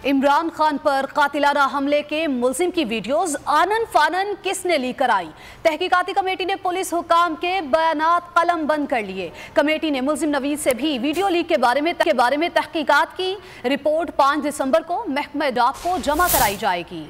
इमरान खान पर कातिलाना हमले के मुल्जिम की वीडियोस आनन फानन किसने लीक कराई? तहकीकाती कमेटी ने पुलिस हुकाम के बयानात कलम बंद कर लिए। कमेटी ने मुल्जिम नवीद से भी वीडियो लीक के बारे में तहकीकात की। रिपोर्ट 5 दिसंबर को महकमा डाक को जमा कराई जाएगी।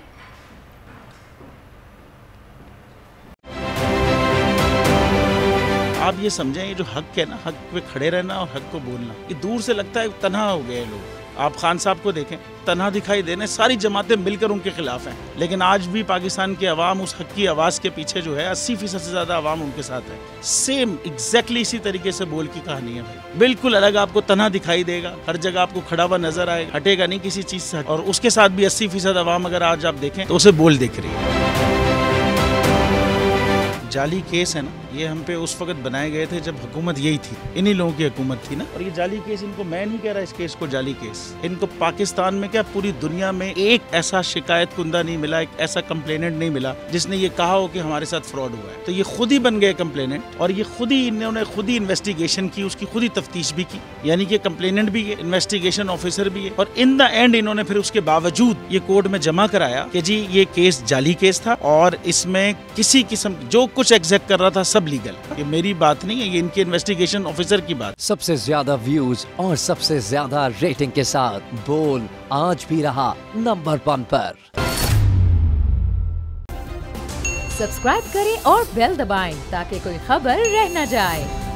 आप ये समझें, ये जो हक है ना, हक पे खड़े रहना और हक को बोलना, ये दूर से लगता है तन्हा हो गए लोग। आप खान साहब को देखें, तन्हा दिखाई देने, सारी जमातें मिलकर उनके खिलाफ हैं, लेकिन आज भी पाकिस्तान की आवाम उस हक की आवाज़ के पीछे जो है 80% से ज़्यादा आवाम उनके साथ है। सेम एग्जैक्टली इसी तरीके से बोल की कहानी है भाई। बिल्कुल अलग आपको तन्हा दिखाई देगा, हर जगह आपको खड़ा हुआ नजर आएगा, हटेगा नहीं किसी चीज़ से। और उसके साथ भी 80% आवाम अगर आज आप देखें तो उसे बोल दिख रही है। जाली केस है ना, ये हम पे उस वक्त बनाए गए थे जब हुकूमत यही थी, इन्हीं लोगों की हुकूमत थी ना। और ये जाली केस, इनको मैं नहीं कह रहा इस केस को जाली केस, इनको पाकिस्तान में क्या पूरी दुनिया में एक ऐसा शिकायत कुंदा नहीं मिला, एक ऐसा कंप्लेनेंट नहीं मिला जिसने ये कहा हो कि हमारे साथ फ्रॉड हुआ है। तो ये खुद ही बन गए कंप्लेनेंट, और ये खुद ही इन्होंने खुद ही इन्वेस्टिगेशन की, उसकी खुद ही तफ्तीश भी की, यानी कि कंप्लेनेंट भी है, इन्वेस्टिगेशन ऑफिसर भी है। और इन द एंड इन्होंने फिर उसके बावजूद ये कोर्ट में जमा कराया कि जी ये केस जाली केस था और इसमें किसी किस्म जो कुछ एग्जैक्ट कर रहा था सब लीगल। ये मेरी बात नहीं है, ये इनके इन्वेस्टिगेशन ऑफिसर की बात। सबसे ज्यादा व्यूज और सबसे ज्यादा रेटिंग के साथ बोल आज भी रहा नंबर 1 पर। सब्सक्राइब करें और बेल दबाएं ताकि कोई खबर रह न जाए।